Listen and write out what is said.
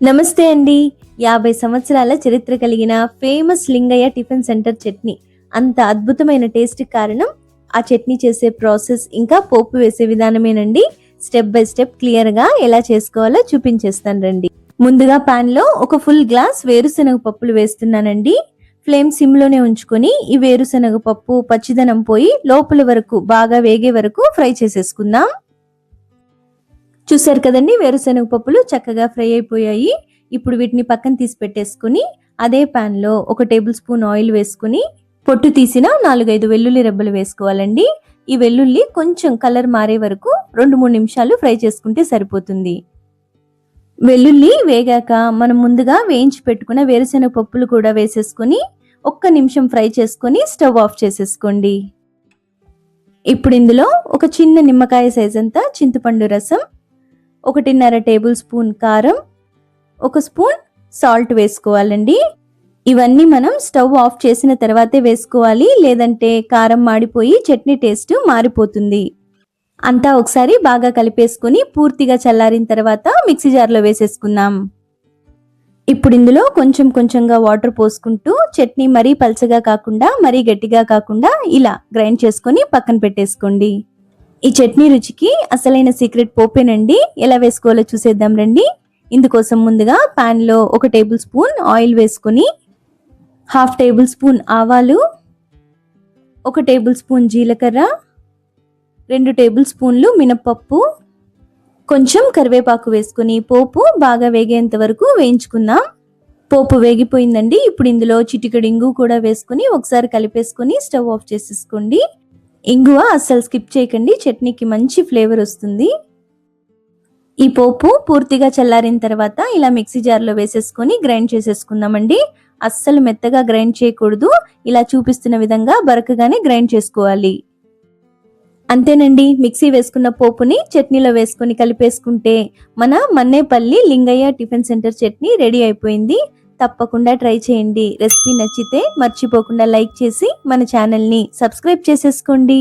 నమస్తే అండి. 50 సంవత్సరాల చరిత్ర కలిగిన famous Lingaiah tiffin centre chutney. అంత అద్భుతమైన టేస్ట్ కారణం ఆ చట్నీ చేసే ప్రాసెస్ ఇంకా పోపు వేసే విధానమేనండి. స్టెప్ బై స్టెప్ క్లియర్గా ఎలా చేసుకోవాలో చూపించేస్తాను రండి. ముందుగా పాన్ లో ఒక ఫుల్ గ్లాస్ వేరుశనగ పప్పులు వేస్తున్నానండి. ఫ్లేమ్ సిమ్ లోనే ఉంచుకొని ఈ వేరుశనగ పప్పు పచ్చిదనం పోయి లోపల వరకు బాగా వేగే వరకు ఫ్రై చేసేసుకుందాం. చూసారు కదండి, వేరుశనగ పప్పులు చక్కగా ఫ్రై అయిపోయాయి. ఇప్పుడు వీటిని పక్కన తీసి పెట్టేసుకుని అదే పాన్ లో 1 టేబుల్ స్పూన్ ఆయిల్ వేసుకుని పొట్టు తీసిన 4-5 వెల్లుల్లి రెబ్బలు వేసుకోవాలండి. ఈ వెల్లుల్లి కొంచెం కలర్ మారే వరకు 2-3 నిమిషాలు ఫ్రై చేసుకుంటే సరిపోతుంది. వెల్లుల్లి వేగాక మనం ముందుగా వేయించి పెట్టుకున్న వేరుశనగ పప్పులు కూడా వేసేసుకుని 1 నిమిషం ఫ్రై చేసుకుని స్టవ్ ఆఫ్ చేసేసుకోండి. ఇప్పుడు ఇందులో ఒక చిన్న నిమ్మకాయ సైజ్ అంతా చింతపండు రసం, 1.5 టేబుల్ స్పూన్ కారం, 1 స్పూన్ సాల్ట్ వేసుకోవాలండి. ఇవన్నీ మనం స్టవ్ ఆఫ్ చేసిన తర్వాతే వేసుకోవాలి, లేదంటే కారం మాడిపోయి చట్నీ టేస్ట్ మారిపోతుంది. అంతా ఒకసారి బాగా కలిపేసుకుని పూర్తిగా చల్లారిన తర్వాత మిక్సీ జార్లో వేసేసుకుందాం. ఇప్పుడు ఇందులో కొంచెం కొంచెంగా వాటర్ పోసుకుంటూ చట్నీ మరీ పల్చగా కాకుండా మరీ గట్టిగా కాకుండా ఇలా గ్రైండ్ చేసుకొని పక్కన పెట్టేసుకోండి. ఈ చట్నీ రుచికి అసలైన సీక్రెట్ పోపేనండి. ఎలా వేసుకోవాలో చూసేద్దాం రండి. ఇందుకోసం ముందుగా పాన్ లో 1 టేబుల్ స్పూన్ ఆయిల్ వేసుకుని 1/2 టేబుల్ స్పూన్ ఆవాలు, 1 టేబుల్ స్పూన్ జీలకర్ర, 2 టేబుల్ స్పూన్లు మినప్పప్పు, కొంచెం కరివేపాకు వేసుకుని పోపు బాగా వేగేంత వరకు వేయించుకుందాం. పోపు వేగిపోయిందండి. ఇప్పుడు ఇందులో చిటికెడు ఇంగు కూడా వేసుకుని ఒకసారి కలిపేసుకుని స్టవ్ ఆఫ్ చేసేసుకోండి. ఇంగువ అస్సలు స్కిప్ చేయకండి, చట్నీకి మంచి ఫ్లేవర్ వస్తుంది. ఈ పోపు పూర్తిగా చల్లారిన తర్వాత ఇలా మిక్సీ జార్లో వేసేసుకొని గ్రైండ్ చేసేసుకుందామండి. అస్సలు మెత్తగా గ్రైండ్ చేయకూడదు, ఇలా చూపిస్తున్న విధంగా బరకగానే గ్రైండ్ చేసుకోవాలి. అంతేనండి, మిక్సీ వేసుకున్న పోపుని చట్నీలో వేసుకొని కలిపేసుకుంటే మన Mannepalli Lingaiah tiffin centre chutney ready అయిపోయింది. తప్పకుండా ట్రై చేయండి. రెసిపీ నచ్చితే మర్చిపోకుండా లైక్ చేసి మన ఛానల్ని సబ్స్క్రైబ్ చేసేసుకోండి.